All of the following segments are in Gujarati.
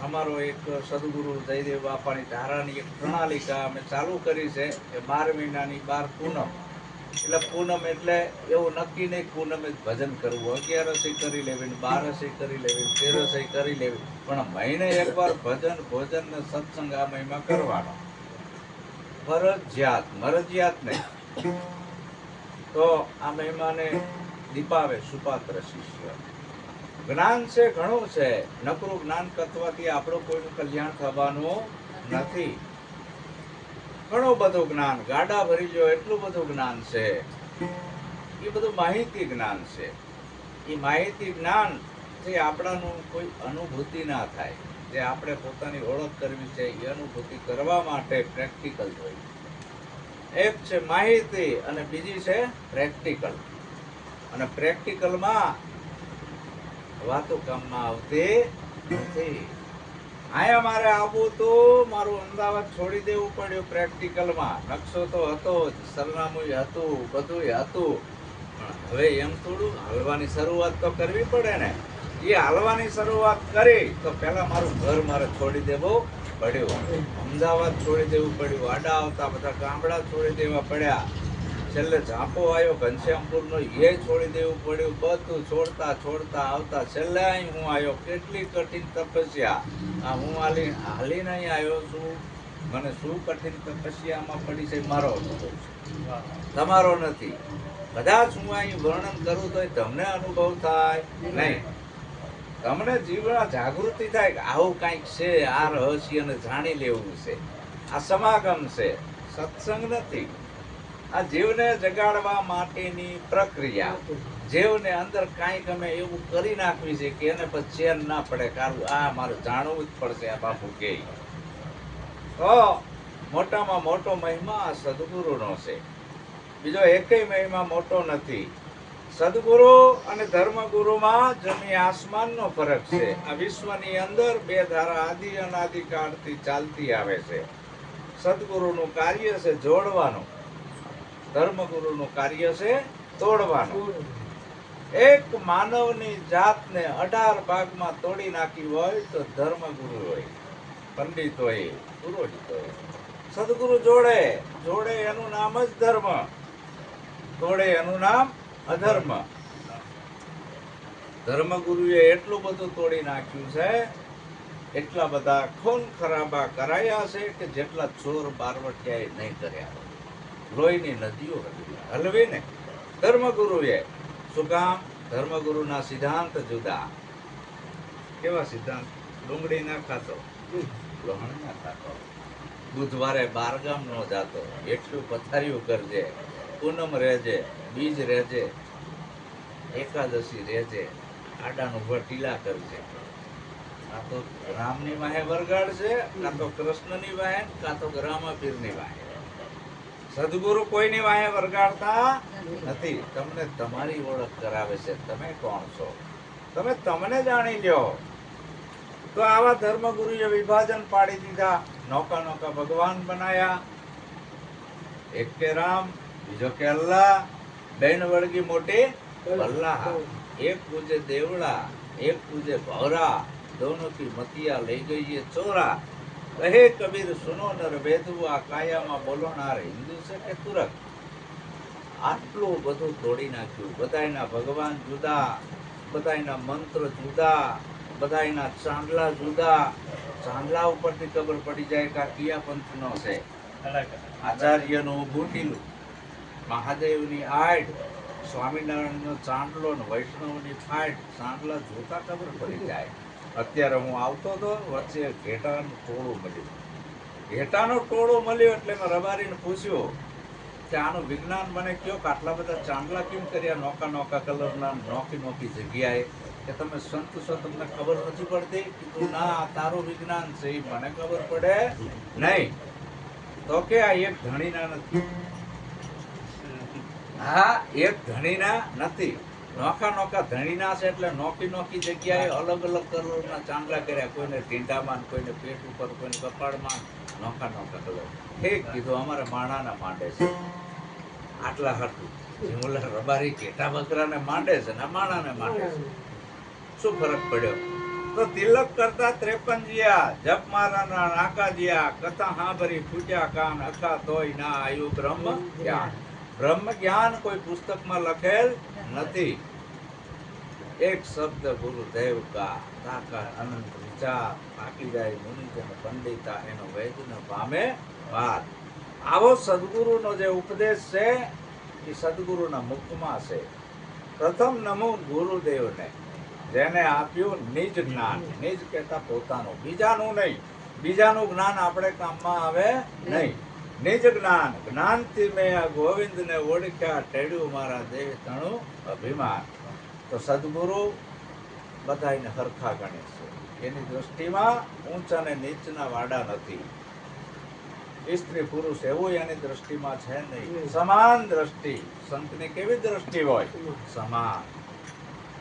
અમારો એક સદગુરુ જયદેવ બાપાની ધારાની એક પ્રણાલિકા અમે ચાલુ કરી છે કે 12 મહિનાની 12 પૂનમ. એટલે પૂનમ એટલે એવું નક્કી નહીં પૂનમે જ ભજન કરવું, 11 કરી લેવી, 12 કરી લેવી, 13 કરી લેવી, પણ મહિને એકવાર ભજન ભોજન ને સત્સંગ આ મહિમાં કરવાનો, મરજિયાત નહીં. તો આ મહિમાને દીપાવે સુપાત્ર શિષ્ય. જ્ઞાન છે ઘણું છે, નકરું જ્ઞાન કરવાથી આપણું કોઈનું કલ્યાણ થવાનું નથી. ઘણું બધું જ્ઞાન, ગાડા ભરી લ્યો એટલું બધું જ્ઞાન છે. એ બધું માહિતી જ્ઞાન છે. એ માહિતી જ્ઞાન જે આપણાનું કોઈ અનુભૂતિ ના થાય, જે આપણે પોતાની ઓળખ કરવી છે એ અનુભૂતિ કરવા માટે પ્રેક્ટિકલ જોઈએ. એક છે માહિતી અને બીજી છે પ્રેક્ટિકલ. અને પ્રેક્ટિકલમાં વાતો કામમાં આવતી નથી. અહીંયા મારે આવવું તો મારું અમદાવાદ છોડી દેવું પડ્યું પ્રેક્ટિકલમાં. નકશો તો હતો જ, સરનામું હતું, બધું હતું, પણ હવે એમ થોડું હાલવાની શરૂઆત તો કરવી પડે ને. એ હાલવાની શરૂઆત કરી તો પહેલા મારું ઘર મારે છોડી દેવું પડ્યું, અમદાવાદ છોડી દેવું પડ્યું, આડા આવતા બધા ગામડા છોડી દેવા પડ્યા, છેલ્લે ઝાંપો આવ્યો ઘનશ્યામપુરનો એ છોડી દેવું પડ્યું. બધું છોડતા છોડતા આવતા છેલ્લે અહીં હું આવ્યો. કેટલી કઠિન તપસ્યા! આ હું હાલીને અહીં આવ્યો છું. મને શું કઠિન તપસ્યામાં પડી છે મારો તમારો નથી. કદાચ હું અહીં વર્ણન કરું તો તમને અનુભવ થાય નહીં. તમને જીવનમાં જાગૃતિ થાય કે આવું કંઈક છે, આ રહસ્યને જાણી લેવું છે. આ સમાગમ છે, સત્સંગ નથી. આ જીવને જગાડવા માટેની પ્રક્રિયા. જીવને અંદર કાંઈક અમે એવું કરી નાખવી છે કે એને પછી ચેન ના પડે, કારણ આ મારે જાણવું જ પડશે. આ બાપુ કે તો મોટામાં મોટો મહિમા આ સદગુરુનો છે. બીજો એકેય મહિમા મોટો નથી. સદગુરુ અને ધર્મગુરુમાં જમીન આસમાનનો ફરક છે. આ વિશ્વની અંદર બે ધારા આદિ અનાદિ કાળથી ચાલતી આવે છે. સદગુરુનું કાર્ય છે જોડવાનું, ધર્મગુરુનું કાર્ય છે તોડવાનું. એક માનવની જાતને 18 ભાગમાં તોડી નાખી હોય તો ધર્મગુરુ હોય, પંડિત હોય, પુરોહિત હોય. સદગુરુ જોડે જોડે એનું નામ જ ધર્મ, તોડે એનું નામ અધર્મ. ધર્મગુરુએ એટલું બધું તોડી નાખ્યું છે, એટલા બધા ખૂન ખરાબા કરાયા છે કે જેટલા ચોર બારવટિયાએ નહીં કર્યા. લોહીની નદીઓ હલવી ને ધર્મગુરુએ. શું કામ? ધર્મગુરુના સિદ્ધાંત જુદા. કેવા સિદ્ધાંત? ડુંગળી ના ખાતો, લોહણ ના ખાતો, બુધવારે બારગામ નો જાતો, એટલું પથારીયું કરજે, પૂનમ રહેજે, બીજ રહેજે, એકાદશી રહેજે, આડાનું વટીલા કરજે. કાં તો રામની વાહે વરગાડશે, કાં તો કૃષ્ણની વાહે, કાં તો રામાપીરની વાહે. સદગુરુ કોઈની વાહે વરગાડતા નથી. તમને તમારી ઓળખ કરાવે છે. તમે કોણ છો તમે તમને જાણી લ્યો. તો આવા ધર્મગુરુએ વિભાજન પાડી દીધા. નોકા નોકા ભગવાન બનાયા. એક કે રામ, બીજો કે અલ્લાહ, બેન વળગી મોટી અલ્લાહ. એક પૂજે દેવડા, એક પૂજે ભવરા, दोनों की मतिया ले गई ये चोरा. કહે કબીર સુનો નર વેદવા કાયામાં બોલનાર હિન્દુ છે કે તુરક. આટલું બધું તોડી નાખ્યું. બધાયના ભગવાન જુદા, બધાયના મંત્ર જુદા, બધાયના ચાંદલા જુદા. ચાંદલા ઉપરથી ખબર પડી જાય કે આ કયા પંથનો છે. આચાર્યનું બુટીલું, મહાદેવની આડ, સ્વામિનારાયણનો ચાંદલો ને વૈષ્ણવની ફાટ. ચાંદલા જોતા ખબર પડી જાય. અત્યારે હું આવતો હતો, વચ્ચે ઘેટાનું ટોળું મળ્યું. ઘેટાનું ટોળું મળ્યું એટલે મેં રબારીને પૂછ્યું કે આનું વિજ્ઞાન મને કયો કે આટલા બધા ચાંદલા કેમ કર્યા નોકા નોકા કલરના, નોકી નોકી જગ્યાએ, કે તમે સંત છો તમને ખબર નથી પડતી? કીધું ના, તારું વિજ્ઞાન છે એ મને ખબર પડે નહીં. તો કે આ એક ધણીના નથી. હા, એક ધણીના નથી. નોખા નોખા ધણીના છે એટલે નોકી નોકી જગ્યાએ અલગ અલગ કલરના ચાંદલા કર્યા. કોઈને ઢીંડામાં, કોઈને પેટ ઉપર, કોઈને કપાળમાં, નોખા નોખા કલર. ઠીક કીધું, અમારે માણાના માંડે છે આટલા હાટું. ઓલા રબારી ઘેટા બકરાને માંડે છે ને માણાને માંડે છે. શું ફરક પડ્યો? તો તિલક કરતા 53 જીયા, જપ મારાના નાકા જીયા, કથા સાંભળી ફૂટ્યા કાન, અખા તોય ના આયુ બ્રહ્મ જ્ઞાન. બ્રહ્મ જ્ઞાન કોઈ પુસ્તકમાં લખેલ નથી. એક શબ્દ ગુરુદેવ કા તાકા અનંત વિચાર, પાકી જાય મુનિજન પંડિતા, એનો વૈદ ન પામે વાત. આવો સદગુરુનો જે ઉપદેશ છે એ સદગુરુના મુખમાં છે. પ્રથમ નમો ગુરુદેવને, જેને આપ્યું નિજ જ્ઞાન. નિજ કહેતા પોતાનું, બીજાનું નહીં. બીજાનું જ્ઞાન આપણે કામમાં આવે નહીં. નિજ જ્ઞાન, જ્ઞાનથી મેં આ ગોવિંદને ઓળખ્યા, ટેડ્યું મારા દેહ તણું અભિમાન. તો સદગુરુ બધાને હરખા ગણે છે. એની દ્રષ્ટિમાં ઊંચ અને નીચના વાડા નથી. સ્ત્રી પુરુષ એવું એની દ્રષ્ટિમાં છે નહીં. સમાન દ્રષ્ટિ. સંતની કેવી દ્રષ્ટિ હોય? સમાન.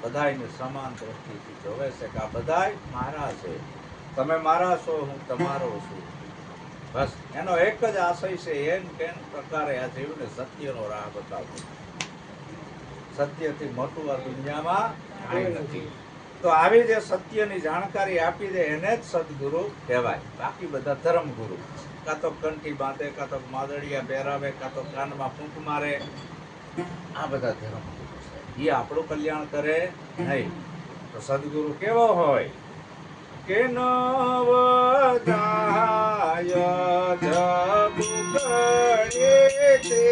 બધાને સમાન દ્રષ્ટિથી જોવે છે કે આ બધાય મારા છે. તમે મારા છો, હું તમારો છું. બસ એનો એક જ આશય છે, એમ કેમ પ્રકારે આ જીવને સત્યનો રાહ બતાવો. સત્યથી મોટું આ દુનિયામાં કાંઈ નથી. તો આવી જે સત્યની જાણકારી આપી દે એને જ સદગુરુ કહેવાય. બાકી બધા ધર્મગુરુ. કાં તો કંઠી બાંધે, કાં તો માદળિયા પહેરાવે, કાં તો કાનમાં ફૂંક મારે, આ બધા ધર્મગુરુ છે. એ આપણું કલ્યાણ કરે નહીં. તો સદગુરુ કેવો હોય કે નવ જાય જબ ગણે તે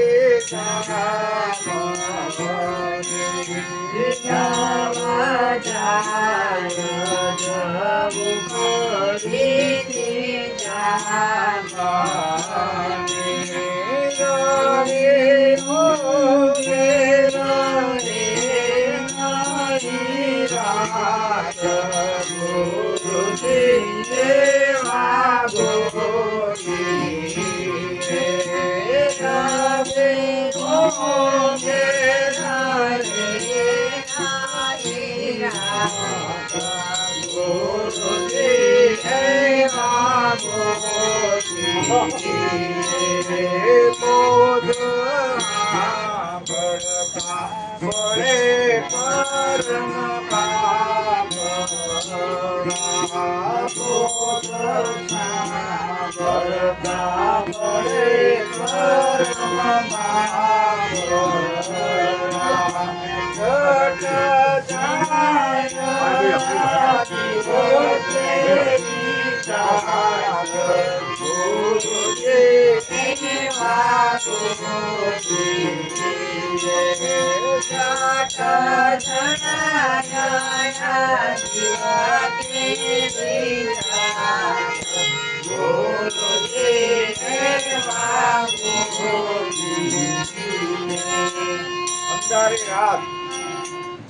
અંધારી રાત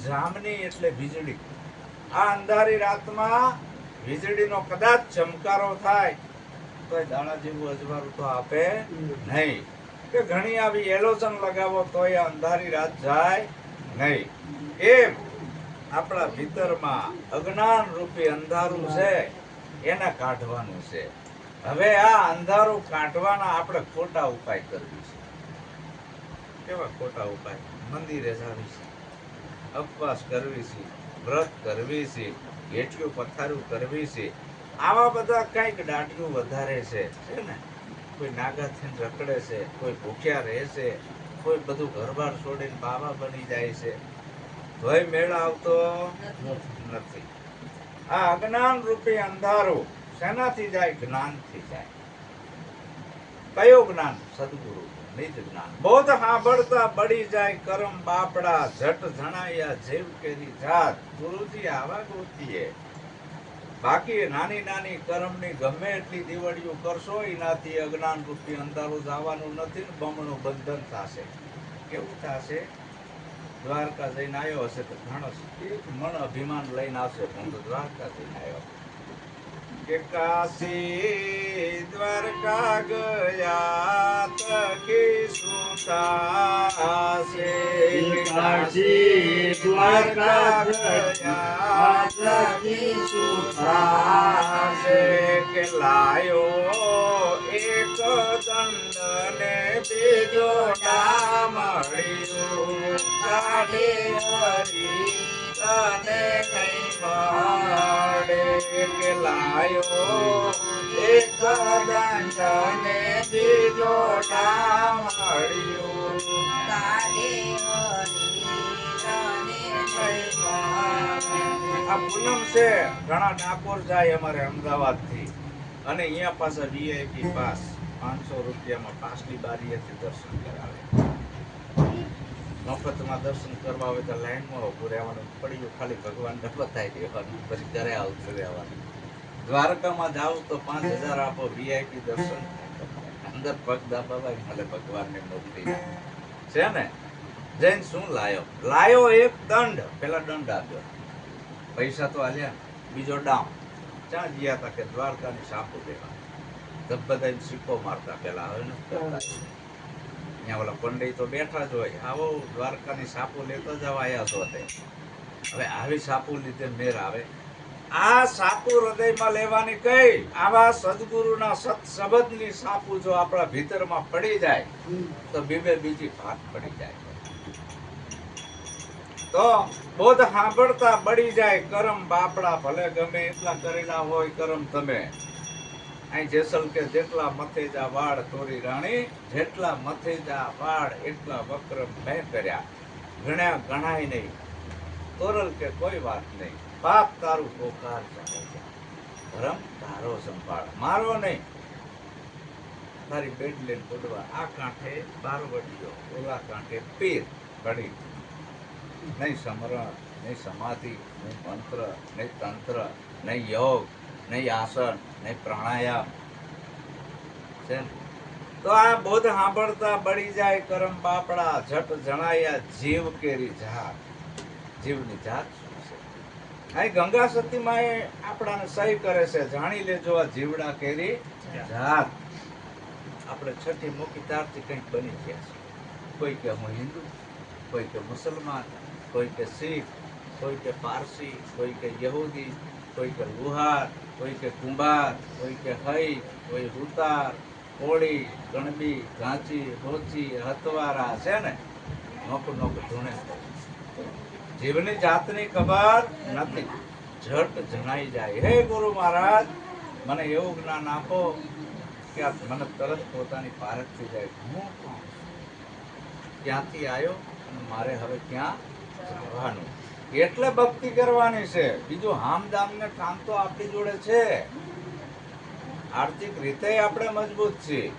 જામની એટલે વીજળી. આ અંધારી રાતમાં વીજળીનો કદાચ ચમકારો થાય તો એ દાણા જેવું અજવાળું તો આપે નહીં. કે ઘણી આવી એલોઝન લગાવો તો એ અંધારી રાત જાય નહીં. એમ આપણા ભીતરમાં અજ્ઞાન રૂપી અંધારું છે, એને કાઢવાનું છે. હવે આ અંધારું કાઢવાના આપણે ખોટા ઉપાય કરવી છે. કેવા ખોટા ઉપાય? મંદિરે જાવી છે, ઉપવાસ કરવી છે, વ્રત કરવી છે, એઠિયું પથારું કરવી છે. આવા બધા કંઈક દાઢીઓ વધારે છે ને. કોઈ નાગા થઈને રખડે છે, કોઈ ભૂખ્યા રહે છે, કોઈ બધું ઘરબાર છોડીને બાવા બની જાય છે. તોય મેળ આવતો નથી. આ અજ્ઞાન રૂપી અંધારું શેનાથી જાય? જ્ઞાનથી જાય. કયો જ્ઞાન? સદગુરુ નિજ જ્ઞાન. બોધ સાંભળતા બળી જાય કરમ બાપડા, જટ જણાયા જીવ કેરી જાત. ગુરુજી આવા ગોતીએ. બાકી નાની નાની કર્મની ગમે એટલી દીવડીઓ કરશો, એનાથી અજ્ઞાન રૂપી અંધારું જવાનું નથી ને બમણું બંધન થશે. કેવું થશે? દ્વારકા જઈને આવ્યો હશે તો ઘણો એક મન અભિમાન લઈને આવશે, હું તો દ્વારકા જઈને આવ્યો. કે કાશી દ્વારકા ગયા તકી સુતાશે. કાશી દ્વારકા ગયા તકી સુતાશે. કે લાયો એક દંડ ને બીજો લાયો એક દંડ ને બીજો ડામડિયો આ પૂનમ છે ઘણા ડાકોર જાય અમારે અમદાવાદ થી અને અહીંયા પાછા વીઆઈપી પાસ 500 રૂપિયામાં પાછલી બારીએથી દર્શન કરાવે. મફતમાં દર્શન કરવા હોય તો લાઈનમાં ઉભું રહેવાનું પડ્યું, ખાલી ભગવાનને બતાવી દેવાનું, પછી ઘરે આવતું રહેવાનું. દ્વારકામાં જાવ તો 5000 આપો, વીઆઈપી દર્શન અંદર પગ દાબાવાય મળે ભગવાનની મૂર્તિ છે ને. જૈન શું લાયો એક દંડ, પેલા દંડ આપ્યો, પૈસા તો આલ્યા, બીજો ડામ. ક્યાં ગયા હતા કે દ્વારકાની સાપુ દેવા, ધબધબાઈને સિક્કો મારતા પેલા, હવે નથી કરતા. અહીંયા ઓલા પંડિત તો બેઠા જ હોય, આવો દ્વારકાની સાપુ લેતો જવા આવ્યા છો તે. હવે આવી સાપુ લીધે મેર આવે. આ સાપુ હૃદયમાં લેવાની કઈ, આવા સદગુરુના સત્સબદની સાપુ જો આપણા ભીતરમાં પડી જાય તો બીજી ભાત પડી જાય. તો બોધ સાંભળતા બળી જાય કરમ બાપડા, ભલે ગમે એટલા કરેલા હોય કરમ તમે. અહીં જેસલ કે જેટલા મથેજા વાળ તોરી રાણી, જેટલા મથેજા વાળ એટલા વક્રમ મેં કર્યા, ગણ્યા ગણાય નહીં તોરલ કે કોઈ વાત નહીં, પાપ તારું પોકાર ચાલે છે, ધર્મ તારો સંભાળ, મારો નહીં. તારી બેડ લઈને ઉડવા, આ કાંઠે બારવટીયો, ઓલા કાંઠે પીર ઘડી. નહીં સમરણ, નહીં સમાધિ, નહીં મંત્ર, નહીં તંત્ર, નહીં યોગ, નહીં આસન, નહીં પ્રાણાયામ છે. તો આ બોધ સાંભળતા બળી જાય કરમ બાપડા, જટ જણાયા જીવ કેરી જાત. જીવની જાત શું છે? અહીં ગંગા સતીમાં એ આપણાને સહી કરે છે, જાણી લેજો આ જીવડા કેરી જાત. આપણે છઠ્ઠી મૂકી ત્યારથી કંઈક બની ગયા છે. કોઈ કે હું હિન્દુ, કોઈ કે મુસલમાન, કોઈ કે શીખ, કોઈ કે પારસી, કોઈ કે યહૂદી, કોઈ કે લુહાર, કોઈ કે કુંભાર, કોઈ કે હઈ, કોઈ હુતાર, કોળી, ગણબી, ઘાંચી, હોચી, હતવારા છે ને, નોક ધૂણે. જીવની જાતની ખબર નથી, ઝટ જણાઈ જાય. હે ગુરુ મહારાજ, મને એવું જ્ઞાન આપો કે મને તરત પોતાની પારખ થઈ જાય, હું ક્યાંથી આવ્યો અને મારે હવે ક્યાં જવાનું. એટલે ભક્તિ કરવાની છે, બીજું હામદામ ને કામ તો આપણી જોડે છે. આર્થિક રીતે આપણે મજબૂત છીએ,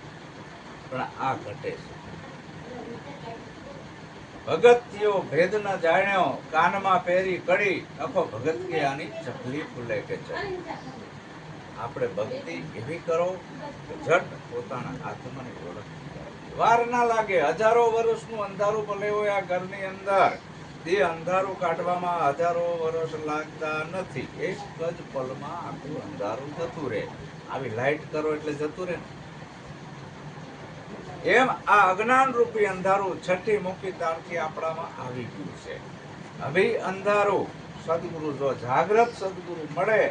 પણ આ ઘટે છે. ભગત થયો ભેદ ન જાણ્યો, કાનમાં પહેરી કડી, આખો ભગત કે આની ચકલી ફૂલે કે ચડી. આપણે ભક્તિ એવી કરો કે ઝટ પોતાના આત્માની ઓળખ. વાર ના લાગે, હજારો વર્ષનું અંધારું ભલે હોય આ ઘરની અંદર, તે અંધારું કાઢવામાં હજારો વર્ષ લાગતા નથી. એક જ પલમાં આખું અંધારું જતું રહે. આવી લાઈટ કરો એટલે જતું રહે. એમ આ અજ્ઞાન રૂપી અંધારું છઠ્ઠી મુખી તારથી આપણામાં આવી ગયું છે. હવે અંધારું સદગુરુ જો જાગ્રત સદગુરુ મળે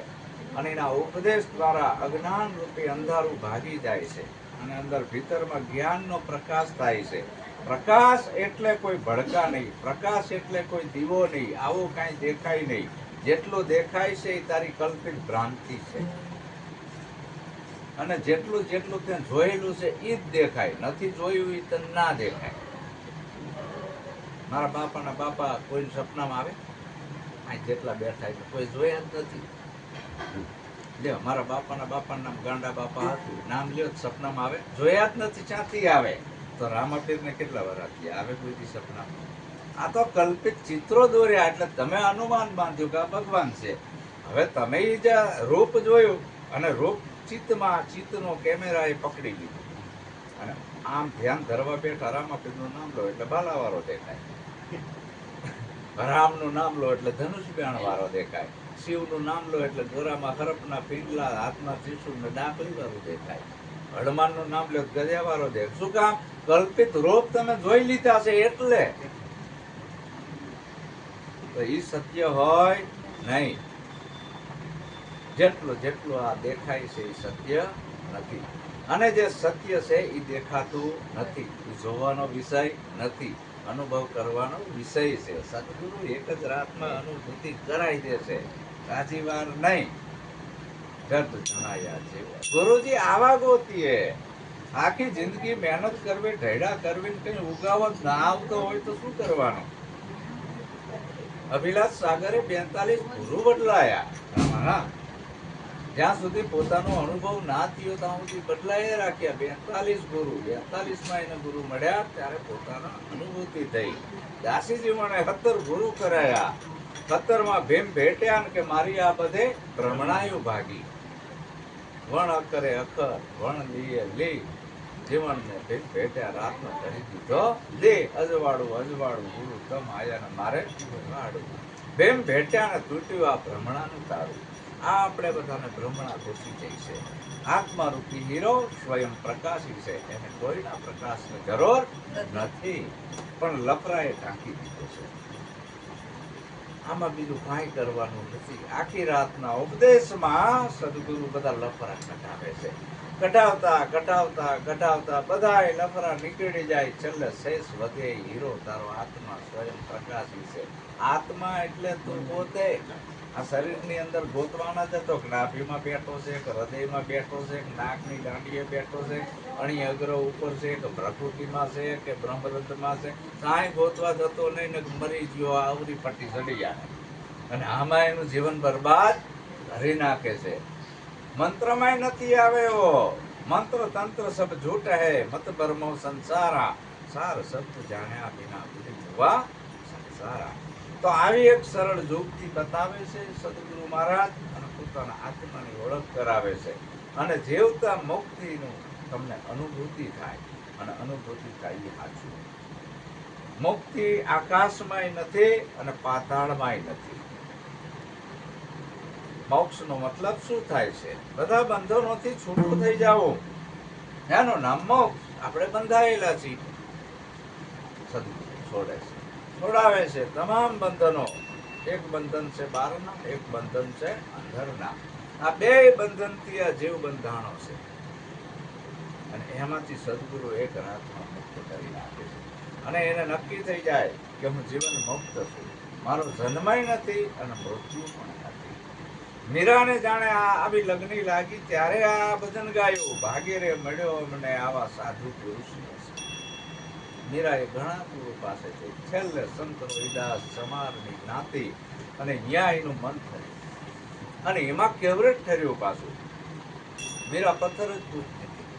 અને એના ઉપદેશ દ્વારા અજ્ઞાન રૂપી અંધારું ભાગી જાય છે અને અંદર ભીતરમાં જ્ઞાનનો પ્રકાશ થાય છે. પ્રકાશ એટલે કોઈ ભડકા નહીં, પ્રકાશ એટલે કોઈ દીવો નહીં, આવું કાંઈ દેખાય નહીં. જેટલું દેખાય છે એ તારી કલ્પિત ભ્રાંતિ છે, અને જેટલું જેટલું તે જોયેલું છે એ જ દેખાય, નથી જોયું એ તને ના દેખાય. મારા બાપાના બાપા કોઈ સપનામાં આવે, આ જેટલા બેઠા છે કોઈ જોયા જ નથી. લ્યો, મારા બાપાના બાપાનું નામ ગાંડા બાપા હતું, નામ લ્યો સપનામાં આવે, જોયા જ નથી, ક્યાંથી આવે? તો રામાપીરને કેટલા વર્ષ થયા, આવે કોઈ સપનામાં? આ તો કલ્પિત ચિત્રો દોર્યા, એટલે તમે અનુમાન બાંધ્યું કે આ ભગવાન છે. હવે તમે જે રૂપ જોયું અને રૂપ ચિત્તમાં, ચિત્તનો કેમેરા એ પકડી લીધું અને આમ ધ્યાન ધરવા બેઠા, રામાપીરનું નામ લો એટલે બાલાવાળો દેખાય, રામનું નામ લો એટલે ધનુષ બાણ વાળો દેખાય, શિવનું નામ લો એટલે દોરામાં હરપના પીંડલા, હાથમાં ત્રિશુળ ને ડાકલી વાળું દેખાય, હનુમાનનું નામ લો ગધ્યા વાળો દેખાય. શું કામ? કલ્પિત રૂપ તમે જોઈ લીધા છે એટલે. તો ઈ સત્ય હોય નહીં. જેટલું જેટલું આ દેખાય છે એ સત્ય નથી, અને જે સત્ય છે એ દેખાતું નથી, એ જોવાનો વિષય નથી, અનુભવ કરવાનો વિષય છે. સદગુરુ એક જ રાતમાં અનુભૂતિ કરાવી દે છે, રાજી વાર નહીં. ગત જણાયા જેવો. ગુરુજી આવા ગોતીએ. આખી જિંદગી મહેનત કરવી, ઢેડા કરવી, કઈ ઉગાવત ના આવતો હોય તો શું કરવાનું? અભિલાષ સાગરે 42 ગુરુ બદલાયા. જ્યાં સુધી પોતાનો અનુભવ ના થયો ત્યાં સુધી બદલાય રાખ્યા. 42 ગુરુ, 42માં એને ગુરુ મળ્યા ત્યારે પોતાના અનુભૂતિ થઈ. દાસીજી મને 17 ગુરુ કરાયા. 17માં ભીમ ભેટ્યા કે મારી આ બધે ભ્રમણાયું ભાગી. વણ અકરે અખર, વણ લીએ લી, જીવનને ભીમ ભેટ્યા રાતનો કરી દીધો લે. અજવાળું અજવાળું ગુરુ તમ આયા ને મારે વાડું. ભીમ ભેટ્યા ને તૂટ્યું આ ભ્રમણાનું તારું. આ આપણે બધાને ભ્રમણા ઘૂસી જાય છે. આત્મારૂપી હીરો સ્વયં પ્રકાશી છે, એને કોઈના પ્રકાશની જરૂર નથી, પણ લફરાએ ઢાંકી દીધો છે. આમાં બીજું કાંઈ કરવાનું નથી. આખી રાતના ઉપદેશમાં સદગુરુ બધા લફરા કઢાવે છે. કઢાવતા બધાય લફરા નીકળી જાય. છેલ્લે શેષ વધે હીરો તારો આત્મા સ્વયં પ્રકાશી છે. આત્મા એટલે તું પોતે. આ શરીરની અંદર ગોતવાના જ હતો. નાભીમાં બેઠો છે કે હૃદયમાં બેઠો છે કે નાકની દાંડીએ બેઠો છે, અણી અગ્ર ઉપર છે કે પ્રકૃતિમાં છે કે બ્રહ્મરંધમાં છે, કાંઈ ગોતવા જતો નહીં ને મરી ગયો આવરી પટ્ટી ચડી જાય. અને આમાં એનું જીવન બરબાદ કરી નાખે છે. મંત્રમાંય નથી આવ્યો. મંત્ર તંત્ર સબ ઝૂઠ હૈ, મત ભરમો સંસારા, સાર શબ્દ જાણ્યા વિના ભૂવા સંસારા. તો આવી એક સરળ જોગથી બતાવે છે સદગુરુ મહારાજ, અને પોતાના આત્માની ઓળખ કરાવે છે. અને જીવતા મુક્તિનું તમને અનુભૂતિ થાય, અને અનુભૂતિ થાય એ સાચું. મુક્તિ આકાશમાંય નથી અને પાતાળમાંય નથી. મોક્ષનો મતલબ શું થાય છે? બધા બંધનોથી છૂટું થઈ જાવું. એનું નામ મોક્ષ. આપણે બંધાયેલા છીએ. સદગુરુ છોડે છે, છોડાવે છે તમામ બંધનો. એક બંધન છે બહારના, એક બંધન છે અંદરના. આ બે બંધનથી આ જીવ બંધાણો છે, અને એમાંથી સદગુરુ એક રાતમાં મુક્ત કરી નાખે છે. અને એને નક્કી થઈ જાય કે હું જીવન મુક્ત છું, મારો જન્મય નથી અને મૃત્યુ પણ નથી. મીરાને જાણે આ આવી લગ્ની લાગી ત્યારે આ ભજન ગાયું, ભાગે રે મળ્યો મને આવા સાધુ પુરુષ. મીરાએ ઘણા ગુરુ પાસે જઈ છેલ્લે સંત રોહિદાસ સમારની જ્ઞાતિ, અને ન્યાય એનું મન થયું, અને એમાં કેવરેટ ઠર્યું પાછું. મીરા પથ્થર જ પૂછતી હતી,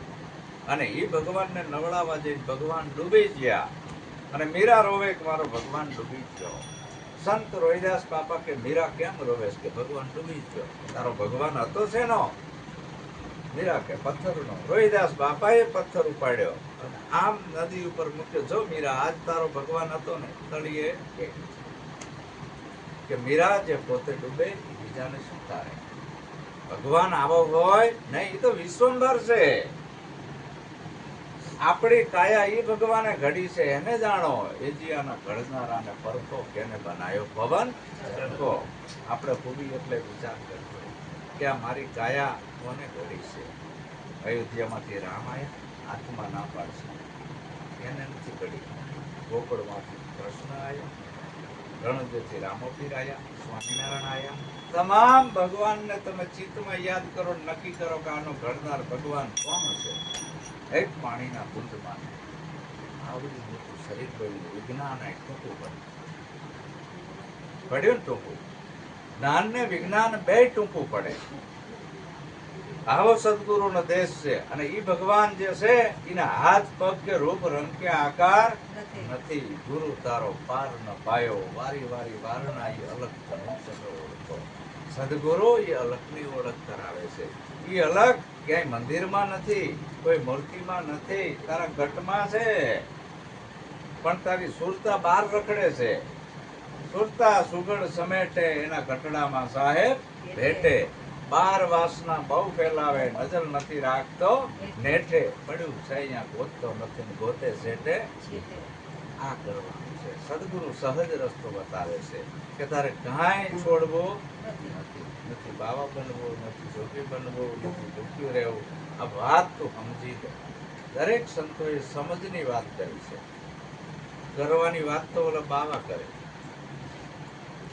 અને એ ભગવાનને નવડાવવા જઈને ભગવાન ડૂબી ગયા. અને મીરા રોવે કે મારો ભગવાન ડૂબી ગયો. સંત રોહિદાસ બાપા કે મીરા કેમ રોવેશ? કે ભગવાન ડૂબી ગયો. તારો ભગવાન હતો છે નો? મીરા કે પથ્થરનો. રોહિદાસ બાપાએ પથ્થર ઉપાડ્યો અને આમ નદી ઉપર મૂક્યો. જો મીરા, આજ તારો ભગવાન હતો ને? તળિયે કે મીરા જે પોતે ડૂબે એ બીજાને શું તારે? ભગવાન આવો હોય નહીં, એ તો વિશ્વંભર છે. આપણી કાયા એ ભગવાને ઘડી છે, એને જાણો. એજિયાના ઘડનારાને પરખો, કેને બનાયો પવન ઝરકો. આપણે પૂરી એટલે વિચાર કરવો કે આ મારી કાયા કોને ઘડી છે. અયોધ્યામાંથી રામ આવ્યા, આત્મા ના પાડશે, એને નથી ઘડી. ગોકળમાંથી કૃષ્ણ આવ્યો, રણજયથી રામોપીર આવ્યા, સ્વામિનારાયણ આવ્યા. તમામ ભગવાનને તમે ચિત્તમાં યાદ કરો, નક્કી કરો કે આનો ઘડનાર ભગવાન કોણ છે. એક પાણીના બુંદમાં આવડું મોટું શરીર બન્યું. વિજ્ઞાન ટૂંકું પડ્યું ને ટૂંકું. જ્ઞાન ને વિજ્ઞાન બે ટૂંકું પડે. આવો સદગુરુનો દેશ છે. અને ઈ ભગવાન જે છે એના હાથ પગ કે રૂપ રંગ કે આકાર નથી. ગુરુ તારો પાર ન પાયો, વારી વારી વારણા એ અલગ ઓળખો. સદગુરુ એ અલગની ઓળખ કરાવે છે. એ અલગ ક્યાંય મંદિરમાં નથી, કોઈ મૂર્તિમાં નથી, તારા ઘટમાં છે. પણ તારી સુરતા બહાર રખડે છે. સુરતા સુગડ સમેટે એના ઘટડામાં સાહેબ ભેટે. 12 વાસના બહુ ફેલાવે, નજર નથી રાખતો નેઠે. પડ્યું છે અહીંયા ગોતતો નથી ને ગોતે સેટે. આ કરવાનું છે. સદગુરુ સહજ રસ્તો બતાવે છે કે તારે કાંઈ છોડવું નથી. બાવા બનવું નથી, જોગી બનવું નથી, દુખ્યું રહેવું. આ વાત તું સમજી લે. દરેક સંતોએ સમજની વાત કરી છે. કરવાની વાત તો ઓલા બાવા કરે,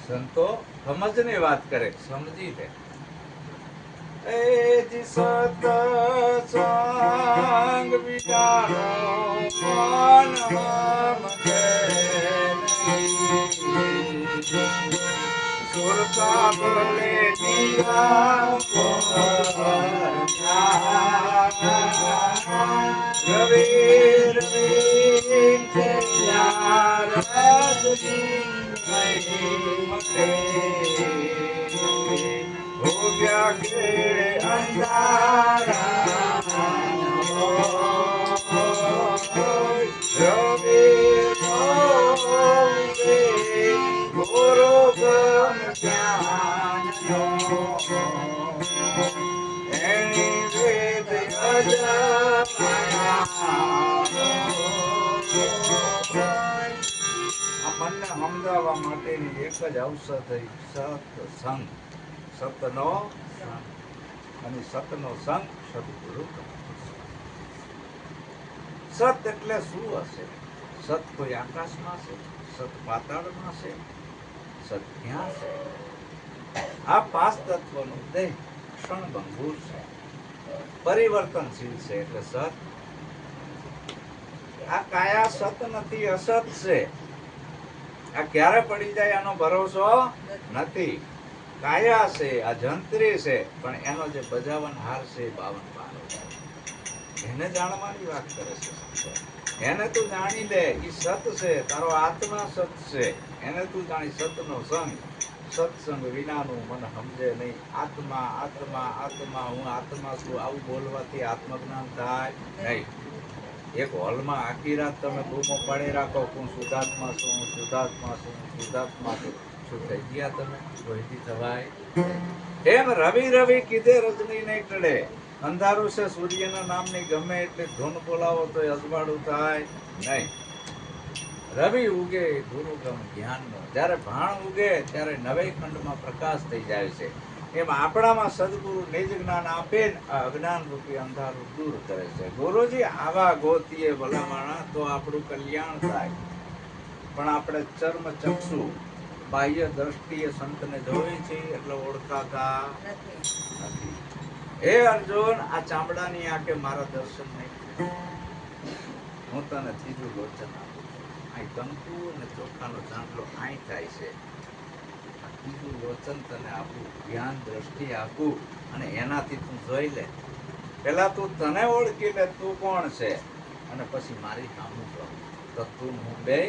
સંતો સમજની વાત કરે, સમજી લે. એ જી સત્સંગ વિચારો મન મગે નહીં. સુરતા બોલે દિયા રવિ રવિ યાર હો ગયા કે અંધારા રવિ ગુરુ ગમ જ્ઞાન એની વેદ મનને સમજાવવા માટેની એક જ ઔષધ સત્સંગ. સતનો અને સતનો સંગ સદગુરુ. સત એટલે શું હશે? સત કોઈ આકાશમાં છે, સત પાતાળમાં છે, સત ક્યાં છે? આ પાંચ તત્વનું દેહ ક્ષણભંગુર છે, પરિવર્તનશીલ છે, એટલે સત. આ કાયા સત નથી, અસત છે. આ ક્યારે પડી જાય આનો ભરોસો નથી. કાયા છે, આ જંત્રી છે, પણ એનો જે બજાવન હાર છે એ 52 પાનો. એને જાણવાની વાત કરે છે. એને તું જાણી લે, ઈ સત છે, તારો આત્મા સત છે. એને તું જાણી. સતનો સંગ, સત્સંગ વિનાનું મન સમજે નહીં. આત્મા આત્મા આત્મા, હું આત્મા છું, આવું બોલવાથી આત્મજ્ઞાન થાય નહીં. એક હોલમાં આખી રાત તમે બૂમો પાડી રાખો, હું શુદ્ધાત્મા છું, હું શુદ્ધાત્મા છું, હું શુદ્ધાત્મા છું. શું થઈ ગયા તમે? કોઈથી થવાય? એમ રવિ રવિ કીધે રજની નહીં ટળે. અંધારું છે, સૂર્યના નામની ગમે એટલે ધૂન બોલાવો તો અજવાળું થાય નહીં. રવિ ઉગે ગુરુગમ જ્ઞાનનો. જ્યારે ભાણ ઉગે ત્યારે નવે ખંડમાં પ્રકાશ થઈ જાય છે. એમ આપણામાં સદગુરુ નિજ જ્ઞાન આપે ને આ અજ્ઞાન રૂપી અંધારું દૂર કરે છે. ગુરુજી આવા ગોતીએ ભલામણા તો આપણું કલ્યાણ થાય. પણ આપણે ચર્મ ચક્ષુ બાહ્ય દ્રષ્ટિએ સંતને જોઈ છે એટલે ઓળખાતા નથી. હે અર્જુન, આ ચામડાની આંખે મારા દર્શન નહીં. હું તને ત્રીજું લોચન આપું. અહીં કંકુ અને ચોખાનો ચાંદલો અહીં થાય છે. ત્રીજું લોચન તને આપું, જ્ઞાન દ્રષ્ટિ આપું, અને એનાથી તું જોઈ લે. પેલા તું તને ઓળખી લે, તું કોણ છે, અને પછી મારી સામું કહું તો તું હું બે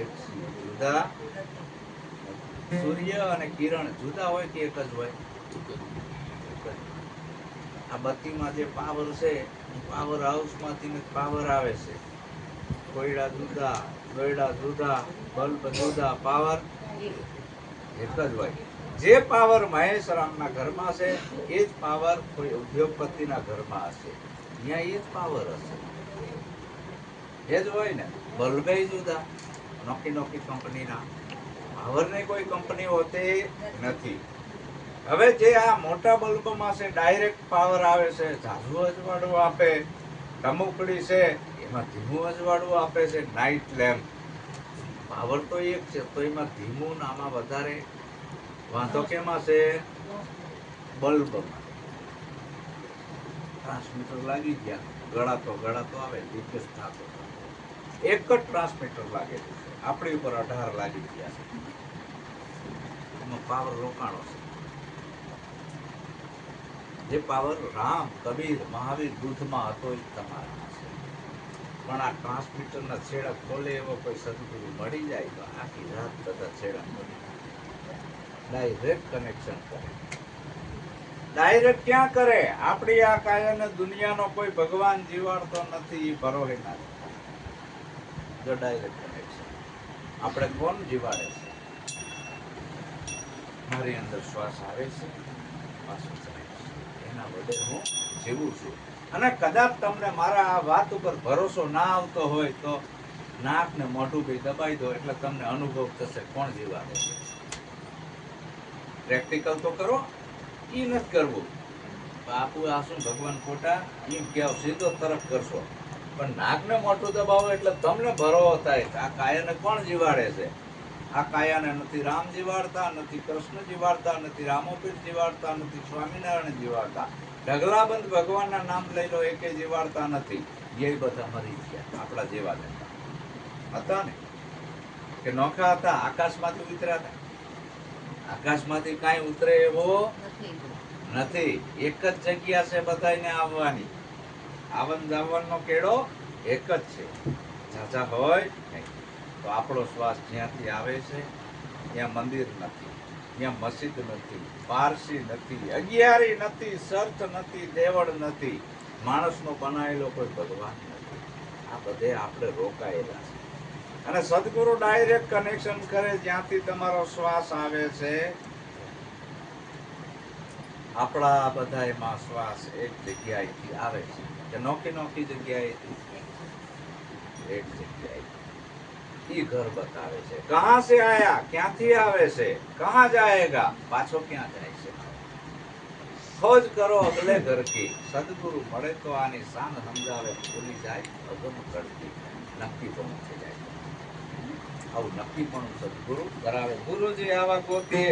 એક છીએ. જુદા સૂર્ય અને કિરણ જુદા હોય કે એક જ હોય? આ બત્તીમાં જે પાવર છે, પાવર હાઉસમાંથી પાવર આવે છે. કોયડા જુદા, દોયડા જુદા, બલ્બ જુદા, પાવર એક જ હોય. જે પાવર મહેશ રામના ઘરમાં છે એ જ પાવર કોઈ ઉદ્યોગપતિના ઘરમાં હશે, ત્યાં એ જ પાવર હશે. એ જ હોય ને. બલ્બે જુદા, નોકી નોકી કંપનીના. પાવરની કોઈ કંપની હોતી નથી. હવે જે આ મોટા બલ્બમાં છે ડાયરેક્ટ પાવર આવે છે, ઝાઝુ અજવાળું આપે. ટમુકડી છે એમાં ધીમું અજવાળું આપે છે. નાઇટ લેમ્પ પાવર તો એક છે, તો એમાં ધીમું ને આમાં વધારે વાંધો કેમાં છે? બલ્બમાં. ટ્રાન્સમીટર લાગી ગયા, ગળાતો આવે, લીકેજ થતો. એક જ ટ્રાન્સમીટર લાગેલું છે, આપણી ઉપર 18 લાગી ગયા છે. એમાં પાવર રોકાણો છે. જે પાવર રામ, કબીર, મહાવીર, બુદ્ધમાં હતો એ તમારા છે. પણ આ ટ્રાન્સમીટરના છેડા ખોલે એવો કોઈ સદગુરુ મળી જાય તો આખી રાત બધા છેડા ખોલી ડાયરેક્ટ કનેક્શન કરે. ડાયરેક્ટ ક્યાં કરે? આપણી આ કાયાને દુનિયાનો કોઈ ભગવાન જીવાડતો નથી, ભરોહે ના. જો ડાયરેક્ટ કનેક્શન. આપણે કોણ જીવાડે છે? મારી અંદર શ્વાસ આવે છે, પાછો જાય છે, એના વડે હું જીવું છું. અને કદાચ તમને મારા આ વાત ઉપર ભરોસો ના આવતો હોય તો નાક ને મોઢું બી દબાઈ દો, એટલે તમને અનુભવ થશે કોણ જીવાડે છે. પ્રેક્ટિકલ તો કરો. ઈ નથી કરવું. બાપુ આ શું ભગવાન ખોટા એમ કહેવો, સીધો તરફ કરશો. પણ નાક ને મોઢું દબાવો એટલે તમને ભરોસો થાય આ કાયાને કોણ જીવાડે છે. આ કાયાને નથી રામ જીવાડતા, નથી કૃષ્ણ જીવાડતા, નથી રામોપીર જીવાડતા, નથી સ્વામિનારાયણ જીવાડતા. ઢગલાબંધ ભગવાનના નામ લઈ લો, એકે જીવાડતા નથી. એ બધા મરી ગયા, આપણા જેવા જ હતા ને, કે નોખા હતા, આકાશમાંથી ઉતર્યા હતા. આકાશમાંથી કાંઈ ઉતરે એવો નથી. એક જ જગ્યા છે બધાને આવવાની. આવન જાવનનો કેળો એક જ છે, ઝાઝા હોય નહીં. તો આપણો શ્વાસ જ્યાંથી આવે છે ત્યાં મંદિર નથી, ત્યાં મસ્જિદ નથી, પારસી નથી, અગિયારી નથી, સર્ચ નથી, દેવળ નથી, માણસનો બનાવેલો કોઈ ભગવાન નથી. આ બધે આપણે રોકાયેલા છે. અને સદગુરુ ડાયરેક્ટ કનેક્શન કરે જ્યાંથી તમારો શ્વાસ આવે છે. આપણા બધા એમાં શ્વાસ એક જગ્યાએથી આવે છે, કે નોખી નોખી જગ્યાએથી એક જગ્યાએ ઈ ઘર બતાવે છે. કહા સે આયા, ક્યાંથી આવે છે, કહા જાયેગા, પાછો ક્યાં જાય છે. ખોજ કરો અગલે ઘર કી, સદગુરુ મળે તો આની શાન સમજાવે, ભૂલી જાય અગમ કરતી, નક્કી પણ થઈ જાય. આવું નક્કી પણ સદગુરુ કરાવે. ગુરુજી આવા ગોતીએ